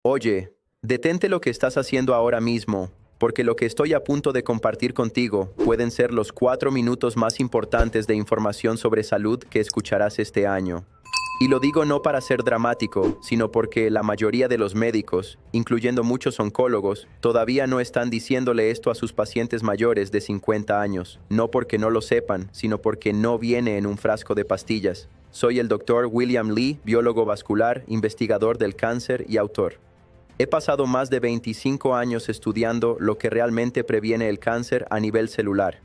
Oye, detente lo que estás haciendo ahora mismo, porque lo que estoy a punto de compartir contigo pueden ser los 4 minutos más importantes de información sobre salud que escucharás este año. Y lo digo no para ser dramático, sino porque la mayoría de los médicos, incluyendo muchos oncólogos, todavía no están diciéndole esto a sus pacientes mayores de 50 años. No porque no lo sepan, sino porque no viene en un frasco de pastillas. Soy el Dr. William Li, biólogo vascular, investigador del cáncer y autor. He pasado más de 25 años estudiando lo que realmente previene el cáncer a nivel celular.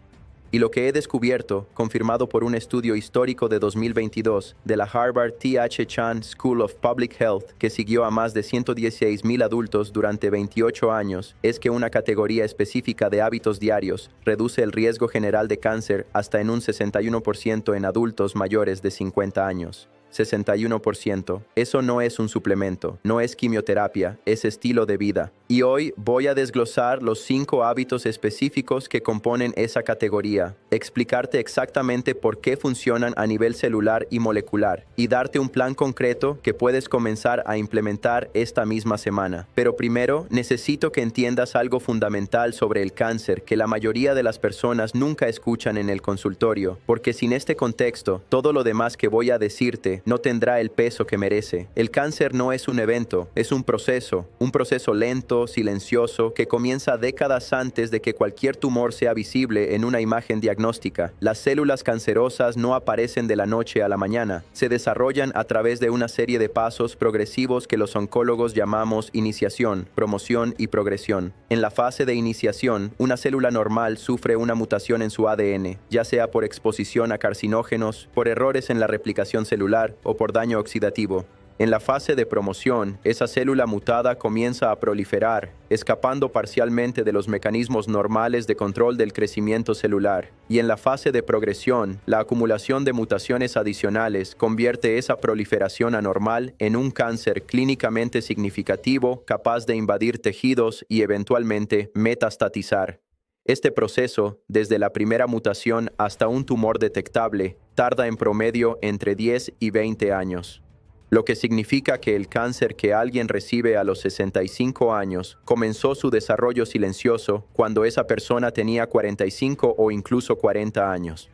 Y lo que he descubierto, confirmado por un estudio histórico de 2022 de la Harvard T.H. Chan School of Public Health, que siguió a más de 116,000 adultos durante 28 años, es que una categoría específica de hábitos diarios reduce el riesgo general de cáncer hasta en un 61% en adultos mayores de 50 años. 61%. Eso no es un suplemento, no es quimioterapia, es estilo de vida. Y hoy voy a desglosar los 5 hábitos específicos que componen esa categoría, explicarte exactamente por qué funcionan a nivel celular y molecular, y darte un plan concreto que puedes comenzar a implementar esta misma semana. Pero primero, necesito que entiendas algo fundamental sobre el cáncer que la mayoría de las personas nunca escuchan en el consultorio, porque sin este contexto, todo lo demás que voy a decirte no tendrá el peso que merece. El cáncer no es un evento, es un proceso lento, silencioso, que comienza décadas antes de que cualquier tumor sea visible en una imagen diagnóstica. Las células cancerosas no aparecen de la noche a la mañana, se desarrollan a través de una serie de pasos progresivos que los oncólogos llamamos iniciación, promoción y progresión. En la fase de iniciación, una célula normal sufre una mutación en su ADN, ya sea por exposición a carcinógenos, por errores en la replicación celular o por daño oxidativo. En la fase de promoción, esa célula mutada comienza a proliferar, escapando parcialmente de los mecanismos normales de control del crecimiento celular. Y en la fase de progresión, la acumulación de mutaciones adicionales convierte esa proliferación anormal en un cáncer clínicamente significativo, capaz de invadir tejidos y eventualmente metastatizar. Este proceso, desde la primera mutación hasta un tumor detectable, tarda en promedio entre 10 y 20 años. Lo que significa que el cáncer que alguien recibe a los 65 años comenzó su desarrollo silencioso cuando esa persona tenía 45 o incluso 40 años.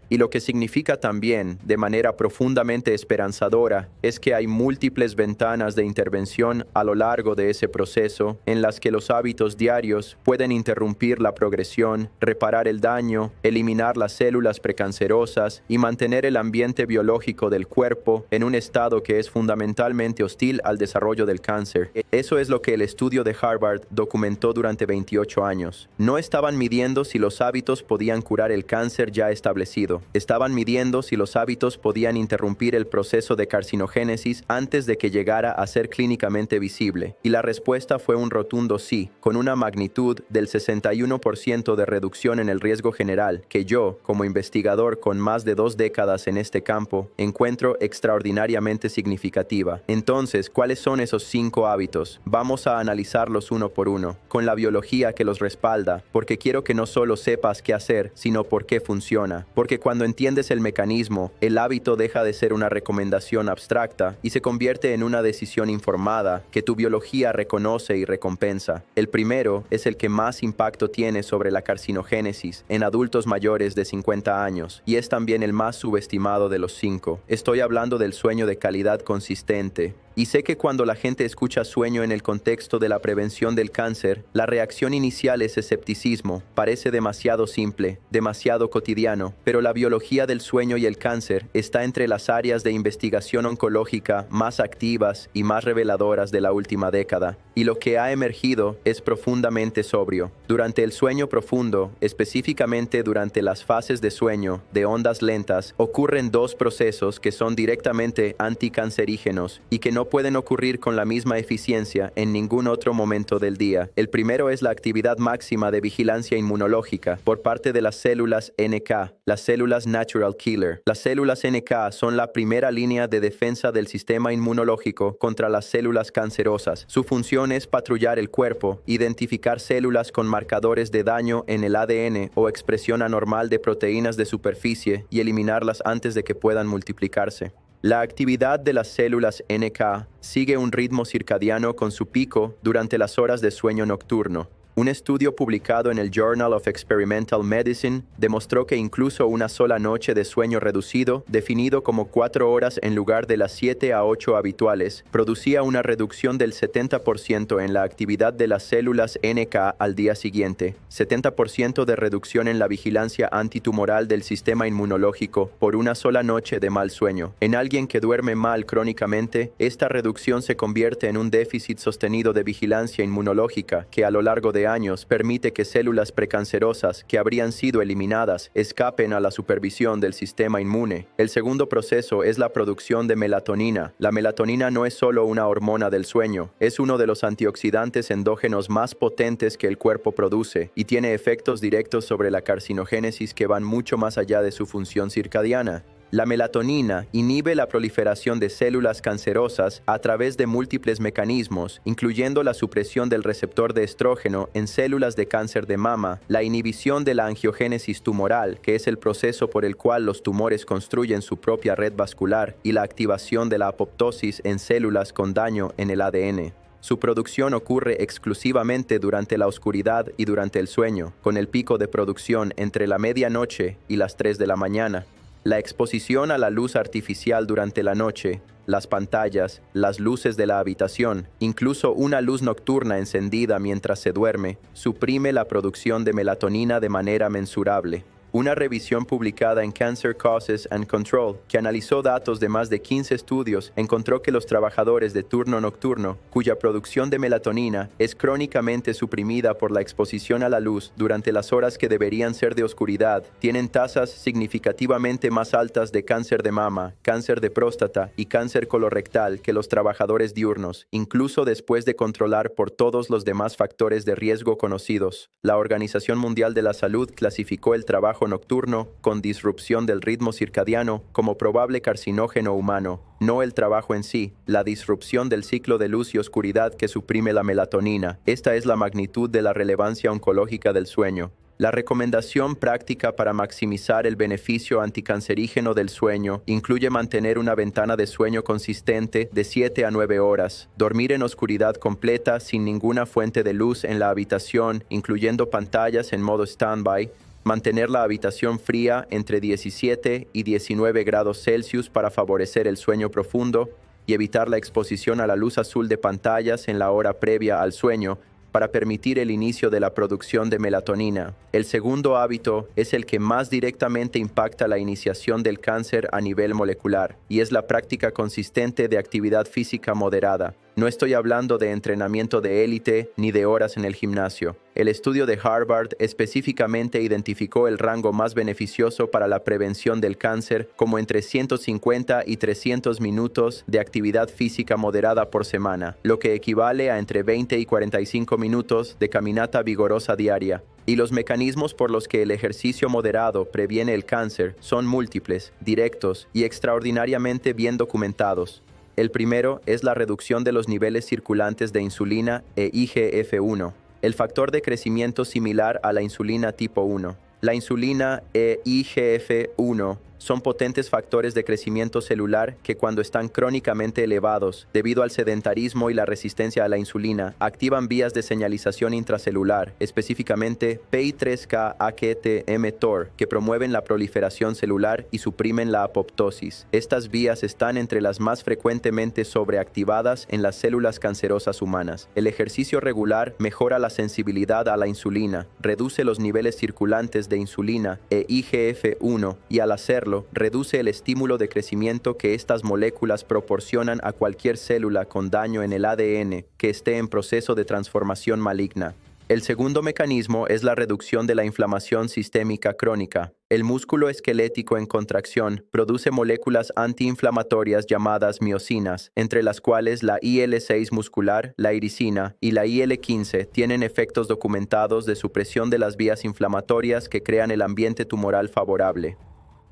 Y lo que significa también, de manera profundamente esperanzadora, es que hay múltiples ventanas de intervención a lo largo de ese proceso en las que los hábitos diarios pueden interrumpir la progresión, reparar el daño, eliminar las células precancerosas y mantener el ambiente biológico del cuerpo en un estado que es fundamentalmente hostil al desarrollo del cáncer. Eso es lo que el estudio de Harvard documentó durante 28 años. No estaban midiendo si los hábitos podían curar el cáncer ya establecido. Estaban midiendo si los hábitos podían interrumpir el proceso de carcinogénesis antes de que llegara a ser clínicamente visible. Y la respuesta fue un rotundo sí, con una magnitud del 61% de reducción en el riesgo general, que yo, como investigador con más de 2 décadas en este campo, encuentro extraordinariamente significativa. Entonces, ¿cuáles son esos 5 hábitos? Vamos a analizarlos uno por uno, con la biología que los respalda, porque quiero que no solo sepas qué hacer, sino por qué funciona. Porque cuando entiendes el mecanismo, el hábito deja de ser una recomendación abstracta y se convierte en una decisión informada que tu biología reconoce y recompensa. El primero es el que más impacto tiene sobre la carcinogénesis en adultos mayores de 50 años y es también el más subestimado de los 5. Estoy hablando del sueño de calidad consistente. Y sé que cuando la gente escucha sueño en el contexto de la prevención del cáncer, la reacción inicial es escepticismo. Parece demasiado simple, demasiado cotidiano, pero la biología del sueño y el cáncer está entre las áreas de investigación oncológica más activas y más reveladoras de la última década. Y lo que ha emergido es profundamente sobrio. Durante el sueño profundo, específicamente durante las fases de sueño de ondas lentas, ocurren 2 procesos que son directamente anticancerígenos y que no pueden ocurrir con la misma eficiencia en ningún otro momento del día. El primero es la actividad máxima de vigilancia inmunológica por parte de las células NK, las células Natural Killer. Las células NK son la primera línea de defensa del sistema inmunológico contra las células cancerosas. Su función es patrullar el cuerpo, identificar células con marcadores de daño en el ADN o expresión anormal de proteínas de superficie y eliminarlas antes de que puedan multiplicarse. La actividad de las células NK sigue un ritmo circadiano con su pico durante las horas de sueño nocturno. Un estudio publicado en el Journal of Experimental Medicine demostró que incluso una sola noche de sueño reducido, definido como 4 horas en lugar de las 7 a 8 habituales, producía una reducción del 70% en la actividad de las células NK al día siguiente, 70% de reducción en la vigilancia antitumoral del sistema inmunológico por una sola noche de mal sueño. En alguien que duerme mal crónicamente, esta reducción se convierte en un déficit sostenido de vigilancia inmunológica que a lo largo de años permite que células precancerosas que habrían sido eliminadas escapen a la supervisión del sistema inmune. El segundo proceso es la producción de melatonina. La melatonina no es solo una hormona del sueño, es uno de los antioxidantes endógenos más potentes que el cuerpo produce y tiene efectos directos sobre la carcinogénesis que van mucho más allá de su función circadiana. La melatonina inhibe la proliferación de células cancerosas a través de múltiples mecanismos, incluyendo la supresión del receptor de estrógeno en células de cáncer de mama, la inhibición de la angiogénesis tumoral, que es el proceso por el cual los tumores construyen su propia red vascular, y la activación de la apoptosis en células con daño en el ADN. Su producción ocurre exclusivamente durante la oscuridad y durante el sueño, con el pico de producción entre la medianoche y las 3 de la mañana. La exposición a la luz artificial durante la noche, las pantallas, las luces de la habitación, incluso una luz nocturna encendida mientras se duerme, suprime la producción de melatonina de manera mensurable. Una revisión publicada en Cancer Causes and Control, que analizó datos de más de 15 estudios, encontró que los trabajadores de turno nocturno, cuya producción de melatonina es crónicamente suprimida por la exposición a la luz durante las horas que deberían ser de oscuridad, tienen tasas significativamente más altas de cáncer de mama, cáncer de próstata y cáncer colorectal que los trabajadores diurnos, incluso después de controlar por todos los demás factores de riesgo conocidos. La Organización Mundial de la Salud clasificó el trabajo nocturno con disrupción del ritmo circadiano como probable carcinógeno humano, no el trabajo en sí, la disrupción del ciclo de luz y oscuridad que suprime la melatonina. Esta es la magnitud de la relevancia oncológica del sueño. La recomendación práctica para maximizar el beneficio anticancerígeno del sueño incluye mantener una ventana de sueño consistente de 7 a 9 horas, dormir en oscuridad completa sin ninguna fuente de luz en la habitación, incluyendo pantallas en modo standby, mantener la habitación fría entre 17 y 19 grados Celsius para favorecer el sueño profundo y evitar la exposición a la luz azul de pantallas en la hora previa al sueño para permitir el inicio de la producción de melatonina. El segundo hábito es el que más directamente impacta la iniciación del cáncer a nivel molecular y es la práctica consistente de actividad física moderada. No estoy hablando de entrenamiento de élite ni de horas en el gimnasio. El estudio de Harvard específicamente identificó el rango más beneficioso para la prevención del cáncer como entre 150 y 300 minutos de actividad física moderada por semana, lo que equivale a entre 20 y 45 minutos de caminata vigorosa diaria. Y los mecanismos por los que el ejercicio moderado previene el cáncer son múltiples, directos y extraordinariamente bien documentados. El primero es la reducción de los niveles circulantes de insulina e IGF-1, el factor de crecimiento similar a la insulina tipo 1. La insulina e IGF-1 son potentes factores de crecimiento celular que cuando están crónicamente elevados, debido al sedentarismo y la resistencia a la insulina, activan vías de señalización intracelular, específicamente PI3K-AKT-mTOR, que promueven la proliferación celular y suprimen la apoptosis. Estas vías están entre las más frecuentemente sobreactivadas en las células cancerosas humanas. El ejercicio regular mejora la sensibilidad a la insulina, reduce los niveles circulantes de insulina e IGF-1 y al hacerlo, reduce el estímulo de crecimiento que estas moléculas proporcionan a cualquier célula con daño en el ADN que esté en proceso de transformación maligna. El segundo mecanismo es la reducción de la inflamación sistémica crónica. El músculo esquelético en contracción produce moléculas antiinflamatorias llamadas miocinas, entre las cuales la IL-6 muscular, la iricina y la IL-15 tienen efectos documentados de supresión de las vías inflamatorias que crean el ambiente tumoral favorable.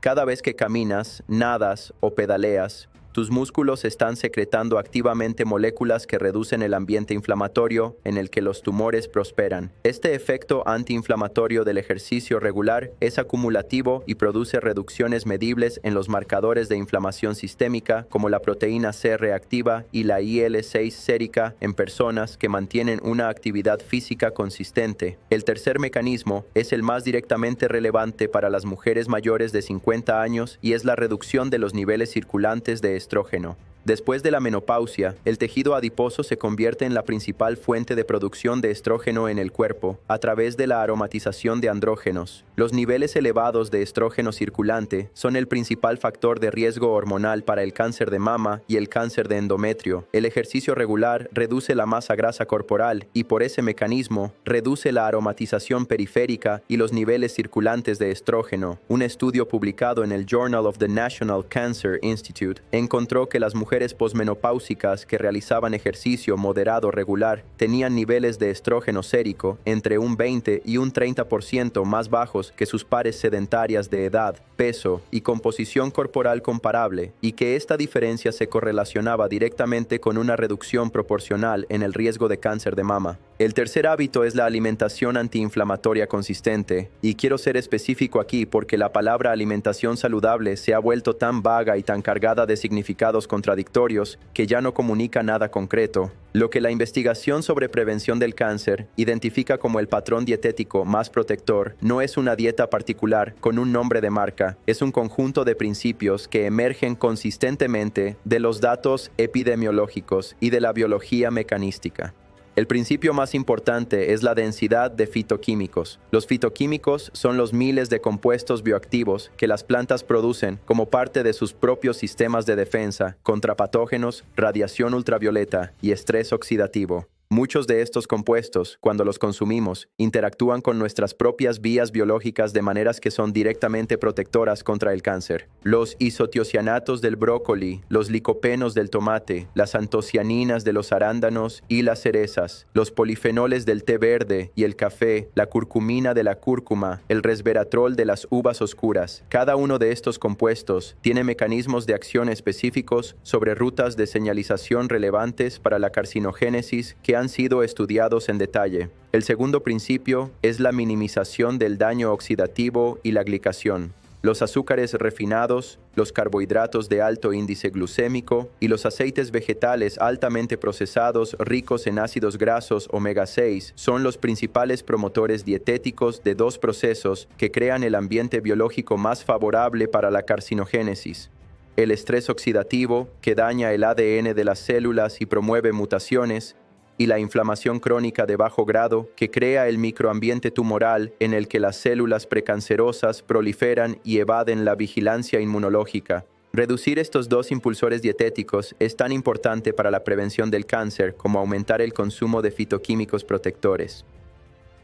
Cada vez que caminas, nadas o pedaleas, Tus músculos están secretando activamente moléculas que reducen el ambiente inflamatorio en el que los tumores prosperan. Este efecto antiinflamatorio del ejercicio regular es acumulativo y produce reducciones medibles en los marcadores de inflamación sistémica como la proteína C reactiva y la IL-6 sérica en personas que mantienen una actividad física consistente. El tercer mecanismo es el más directamente relevante para las mujeres mayores de 50 años y es la reducción de los niveles circulantes de estrógeno. Después de la menopausia, el tejido adiposo se convierte en la principal fuente de producción de estrógeno en el cuerpo a través de la aromatización de andrógenos. Los niveles elevados de estrógeno circulante son el principal factor de riesgo hormonal para el cáncer de mama y el cáncer de endometrio. El ejercicio regular reduce la masa grasa corporal y por ese mecanismo reduce la aromatización periférica y los niveles circulantes de estrógeno. Un estudio publicado en el Journal of the National Cancer Institute encontró que las mujeres posmenopáusicas que realizaban ejercicio moderado regular tenían niveles de estrógeno sérico entre un 20 y un 30% más bajos que sus pares sedentarias de edad, peso y composición corporal comparable, y que esta diferencia se correlacionaba directamente con una reducción proporcional en el riesgo de cáncer de mama. El tercer hábito es la alimentación antiinflamatoria consistente, y quiero ser específico aquí porque la palabra alimentación saludable se ha vuelto tan vaga y tan cargada de significados contradictorios que ya no comunica nada concreto. Lo que la investigación sobre prevención del cáncer identifica como el patrón dietético más protector no es una dieta particular con un nombre de marca, es un conjunto de principios que emergen consistentemente de los datos epidemiológicos y de la biología mecanística. El principio más importante es la densidad de fitoquímicos. Los fitoquímicos son los miles de compuestos bioactivos que las plantas producen como parte de sus propios sistemas de defensa contra patógenos, radiación ultravioleta y estrés oxidativo. Muchos de estos compuestos, cuando los consumimos, interactúan con nuestras propias vías biológicas de maneras que son directamente protectoras contra el cáncer. Los isotiocianatos del brócoli, los licopenos del tomate, las antocianinas de los arándanos y las cerezas, los polifenoles del té verde y el café, la curcumina de la cúrcuma, el resveratrol de las uvas oscuras. Cada uno de estos compuestos tiene mecanismos de acción específicos sobre rutas de señalización relevantes para la carcinogénesis que han sido estudiados en detalle. El segundo principio es la minimización del daño oxidativo y la glicación. Los azúcares refinados, los carbohidratos de alto índice glucémico y los aceites vegetales altamente procesados ricos en ácidos grasos omega 6 son los principales promotores dietéticos de dos procesos que crean el ambiente biológico más favorable para la carcinogénesis. El estrés oxidativo, que daña el ADN de las células y promueve mutaciones, y la inflamación crónica de bajo grado, que crea el microambiente tumoral en el que las células precancerosas proliferan y evaden la vigilancia inmunológica. Reducir estos dos impulsores dietéticos es tan importante para la prevención del cáncer como aumentar el consumo de fitoquímicos protectores.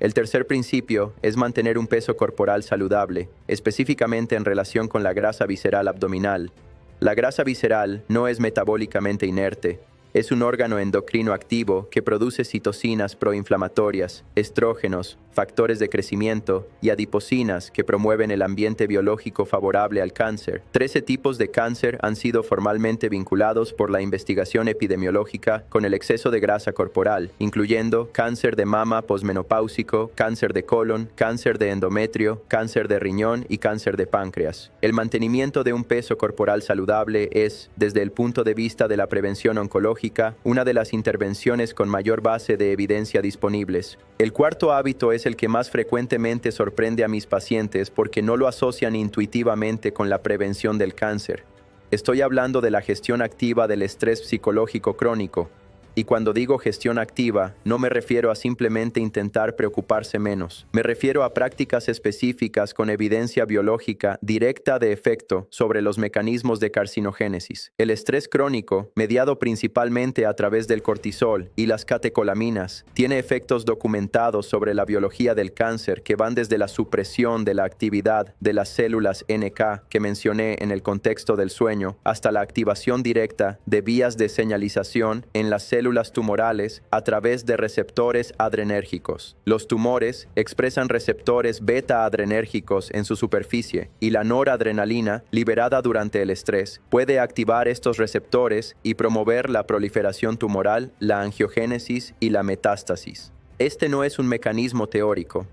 El tercer principio es mantener un peso corporal saludable, específicamente en relación con la grasa visceral abdominal. La grasa visceral no es metabólicamente inerte. Es un órgano endocrino activo que produce citocinas proinflamatorias, estrógenos, factores de crecimiento y adipocinas que promueven el ambiente biológico favorable al cáncer. 13 tipos de cáncer han sido formalmente vinculados por la investigación epidemiológica con el exceso de grasa corporal, incluyendo cáncer de mama posmenopáusico, cáncer de colon, cáncer de endometrio, cáncer de riñón y cáncer de páncreas. El mantenimiento de un peso corporal saludable es, desde el punto de vista de la prevención oncológica, una de las intervenciones con mayor base de evidencia disponibles. El cuarto hábito es el que más frecuentemente sorprende a mis pacientes porque no lo asocian intuitivamente con la prevención del cáncer. Estoy hablando de la gestión activa del estrés psicológico crónico. Y cuando digo gestión activa, no me refiero a simplemente intentar preocuparse menos. Me refiero a prácticas específicas con evidencia biológica directa de efecto sobre los mecanismos de carcinogénesis. El estrés crónico, mediado principalmente a través del cortisol y las catecolaminas, tiene efectos documentados sobre la biología del cáncer que van desde la supresión de la actividad de las células NK que mencioné en el contexto del sueño, hasta la activación directa de vías de señalización en las células células tumorales a través de receptores adrenérgicos. Los tumores expresan receptores beta-adrenérgicos en su superficie y la noradrenalina, liberada durante el estrés, puede activar estos receptores y promover la proliferación tumoral, la angiogénesis y la metástasis. Este no es un mecanismo teórico.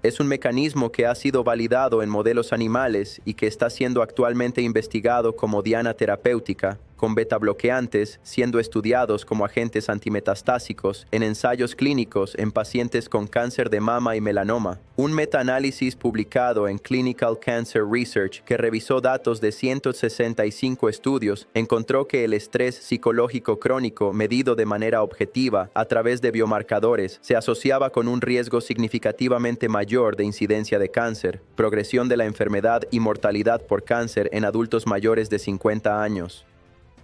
Es un mecanismo que ha sido validado en modelos animales y que está siendo actualmente investigado como diana terapéutica, con beta-bloqueantes siendo estudiados como agentes antimetastásicos en ensayos clínicos en pacientes con cáncer de mama y melanoma. Un metaanálisis publicado en Clinical Cancer Research que revisó datos de 165 estudios encontró que el estrés psicológico crónico medido de manera objetiva a través de biomarcadores se asociaba con un riesgo significativamente mayor de incidencia de cáncer, progresión de la enfermedad y mortalidad por cáncer en adultos mayores de 50 años.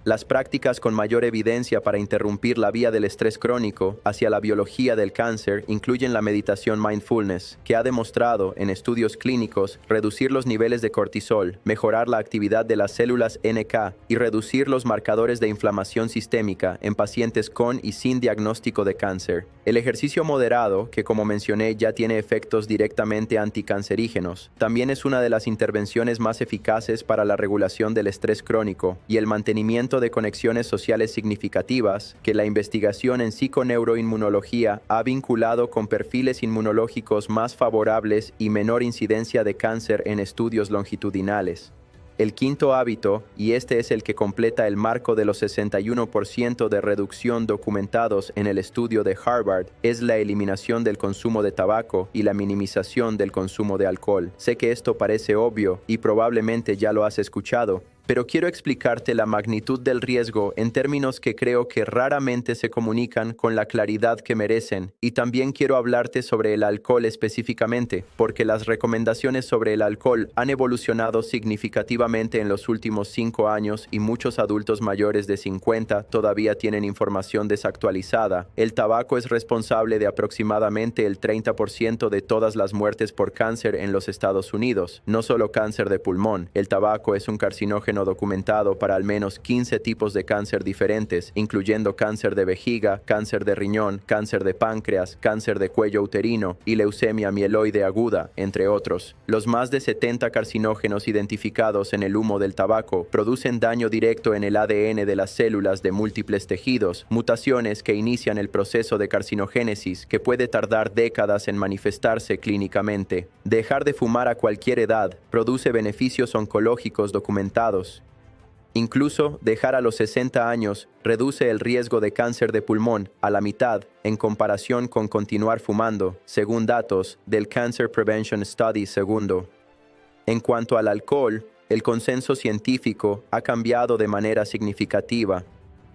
Las prácticas con mayor evidencia para interrumpir la vía del estrés crónico hacia la biología del cáncer incluyen la meditación mindfulness, que ha demostrado en estudios clínicos reducir los niveles de cortisol, mejorar la actividad de las células NK y reducir los marcadores de inflamación sistémica en pacientes con y sin diagnóstico de cáncer. El ejercicio moderado, que como mencioné ya tiene efectos directamente anticancerígenos, también es una de las intervenciones más eficaces para la regulación del estrés crónico y el mantenimiento de conexiones sociales significativas que la investigación en psiconeuroinmunología ha vinculado con perfiles inmunológicos más favorables y menor incidencia de cáncer en estudios longitudinales. El quinto hábito, y este es el que completa el marco de los 61% de reducción documentados en el estudio de Harvard, es la eliminación del consumo de tabaco y la minimización del consumo de alcohol. Sé que esto parece obvio y probablemente ya lo has escuchado, pero quiero explicarte la magnitud del riesgo en términos que creo que raramente se comunican con la claridad que merecen, y también quiero hablarte sobre el alcohol específicamente, porque las recomendaciones sobre el alcohol han evolucionado significativamente en los últimos 5 años y muchos adultos mayores de 50 todavía tienen información desactualizada. El tabaco es responsable de aproximadamente el 30% de todas las muertes por cáncer en los Estados Unidos. No solo cáncer de pulmón, el tabaco es un carcinógeno documentado para al menos 15 tipos de cáncer diferentes, incluyendo cáncer de vejiga, cáncer de riñón, cáncer de páncreas, cáncer de cuello uterino y leucemia mieloide aguda, entre otros. Los más de 70 carcinógenos identificados en el humo del tabaco producen daño directo en el ADN de las células de múltiples tejidos, mutaciones que inician el proceso de carcinogénesis que puede tardar décadas en manifestarse clínicamente. Dejar de fumar a cualquier edad produce beneficios oncológicos documentados. Incluso dejar a los 60 años reduce el riesgo de cáncer de pulmón a la mitad en comparación con continuar fumando, según datos del Cancer Prevention Study segundo. En cuanto al alcohol, el consenso científico ha cambiado de manera significativa.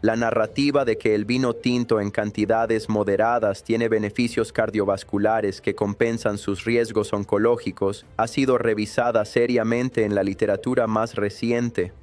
La narrativa de que el vino tinto en cantidades moderadas tiene beneficios cardiovasculares que compensan sus riesgos oncológicos ha sido revisada seriamente en la literatura más reciente.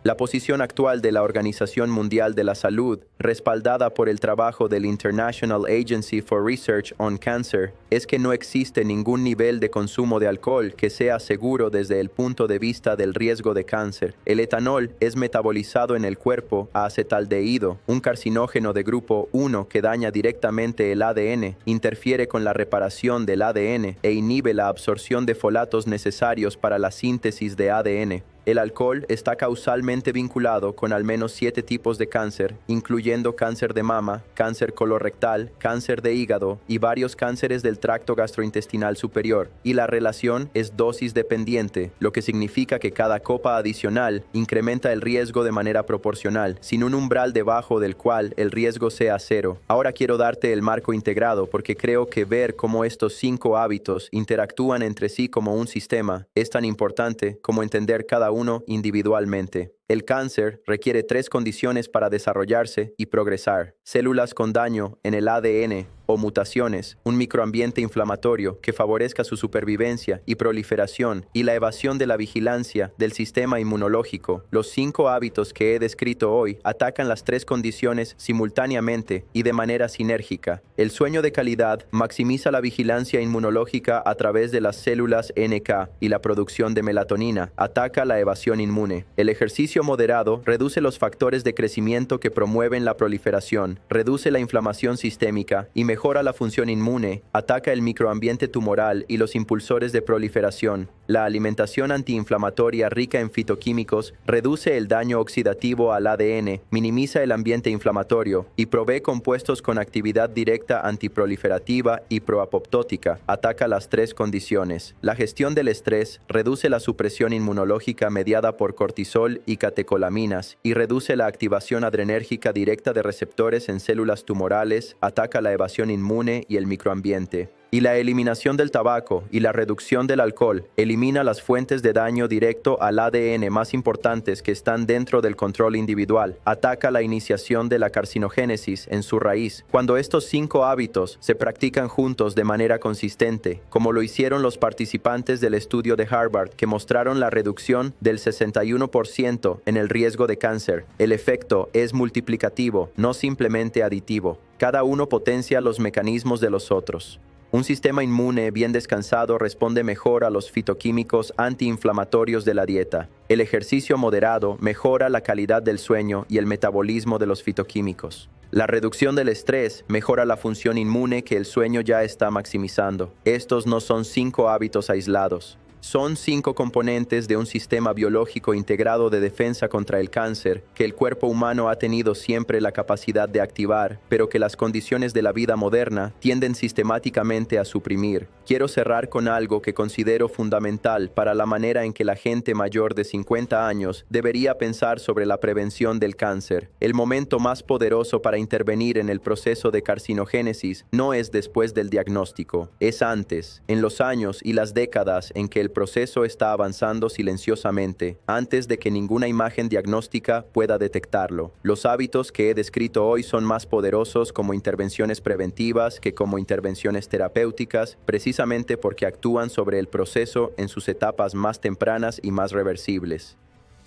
La posición actual de la Organización Mundial de la Salud, respaldada por el trabajo del International Agency for Research on Cancer, es que no existe ningún nivel de consumo de alcohol que sea seguro desde el punto de vista del riesgo de cáncer. El etanol es metabolizado en el cuerpo a acetaldehído, un carcinógeno de grupo 1 que daña directamente el ADN, interfiere con la reparación del ADN e inhibe la absorción de folatos necesarios para la síntesis de ADN. El alcohol está causalmente vinculado con al menos 7 tipos de cáncer, incluyendo cáncer de mama, cáncer colorectal, cáncer de hígado y varios cánceres del tracto gastrointestinal superior, y la relación es dosis dependiente, lo que significa que cada copa adicional incrementa el riesgo de manera proporcional, sin un umbral debajo del cual el riesgo sea cero. Ahora quiero darte el marco integrado porque creo que ver cómo estos 5 hábitos interactúan entre sí como un sistema es tan importante como entender cada uno individualmente. El cáncer requiere 3 condiciones para desarrollarse y progresar: células con daño en el ADN o mutaciones, un microambiente inflamatorio que favorezca su supervivencia y proliferación, y la evasión de la vigilancia del sistema inmunológico. Los 5 hábitos que he descrito hoy atacan las 3 condiciones simultáneamente y de manera sinérgica. El sueño de calidad maximiza la vigilancia inmunológica a través de las células NK y la producción de melatonina, ataca la evasión inmune. El ejercicio ejercicio moderado reduce los factores de crecimiento que promueven la proliferación, reduce la inflamación sistémica y mejora la función inmune, ataca el microambiente tumoral y los impulsores de proliferación. La alimentación antiinflamatoria rica en fitoquímicos reduce el daño oxidativo al ADN, minimiza el ambiente inflamatorio y provee compuestos con actividad directa antiproliferativa y proapoptótica. Ataca las tres condiciones. La gestión del estrés reduce la supresión inmunológica mediada por cortisol y catecolaminas y reduce la activación adrenérgica directa de receptores en células tumorales, ataca la evasión inmune y el microambiente. Y la eliminación del tabaco y la reducción del alcohol elimina las fuentes de daño directo al ADN más importantes que están dentro del control individual. Ataca la iniciación de la carcinogénesis en su raíz. Cuando estos 5 hábitos se practican juntos de manera consistente, como lo hicieron los participantes del estudio de Harvard que mostraron la reducción del 61% en el riesgo de cáncer, el efecto es multiplicativo, no simplemente aditivo. Cada uno potencia los mecanismos de los otros. Un sistema inmune bien descansado responde mejor a los fitoquímicos antiinflamatorios de la dieta. El ejercicio moderado mejora la calidad del sueño y el metabolismo de los fitoquímicos. La reducción del estrés mejora la función inmune que el sueño ya está maximizando. Estos no son 5 hábitos aislados. Son 5 componentes de un sistema biológico integrado de defensa contra el cáncer que el cuerpo humano ha tenido siempre la capacidad de activar, pero que las condiciones de la vida moderna tienden sistemáticamente a suprimir. Quiero cerrar con algo que considero fundamental para la manera en que la gente mayor de 50 años debería pensar sobre la prevención del cáncer. El momento más poderoso para intervenir en el proceso de carcinogénesis no es después del diagnóstico, es antes, en los años y las décadas en que el proceso está avanzando silenciosamente, antes de que ninguna imagen diagnóstica pueda detectarlo. Los hábitos que he descrito hoy son más poderosos como intervenciones preventivas que como intervenciones terapéuticas, precisamente porque actúan sobre el proceso en sus etapas más tempranas y más reversibles.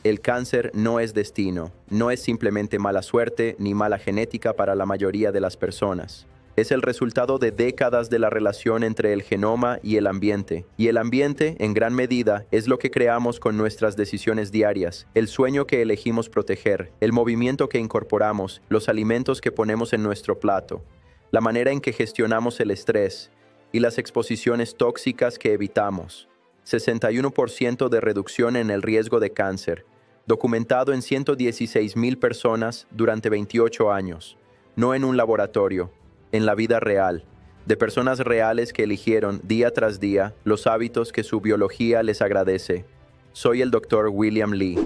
El cáncer no es destino, no es simplemente mala suerte ni mala genética para la mayoría de las personas. Es el resultado de décadas de la relación entre el genoma y el ambiente. Y el ambiente, en gran medida, es lo que creamos con nuestras decisiones diarias, el sueño que elegimos proteger, el movimiento que incorporamos, los alimentos que ponemos en nuestro plato, la manera en que gestionamos el estrés y las exposiciones tóxicas que evitamos. 61% de reducción en el riesgo de cáncer, documentado en 116,000 personas durante 28 años, no en un laboratorio, en la vida real, de personas reales que eligieron día tras día los hábitos que su biología les agradece. Soy el Dr. William Li.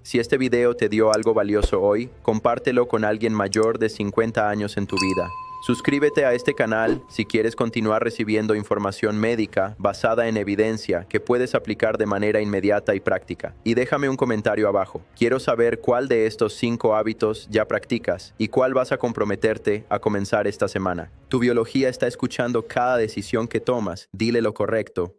Si este video te dio algo valioso hoy, compártelo con alguien mayor de 50 años en tu vida. Suscríbete a este canal si quieres continuar recibiendo información médica basada en evidencia que puedes aplicar de manera inmediata y práctica. Y déjame un comentario abajo. Quiero saber cuál de estos 5 hábitos ya practicas y cuál vas a comprometerte a comenzar esta semana. Tu biología está escuchando cada decisión que tomas. Dile lo correcto